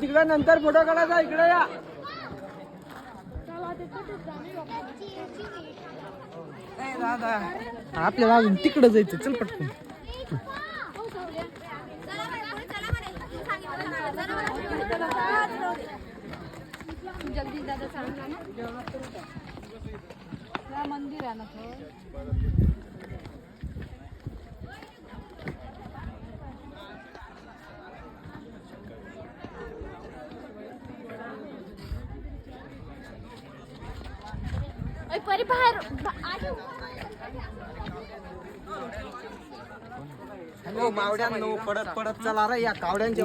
तिकडे नंतर फोटो काढायचा इकडे या. आपल्याला अजून तिकडे जायचं चल पटकन. जल्दी दादा सांगा ना मंदिर आहे ना परी बाहेर मावड्यांनो पडत पडत चला रे या कावड्यांच्या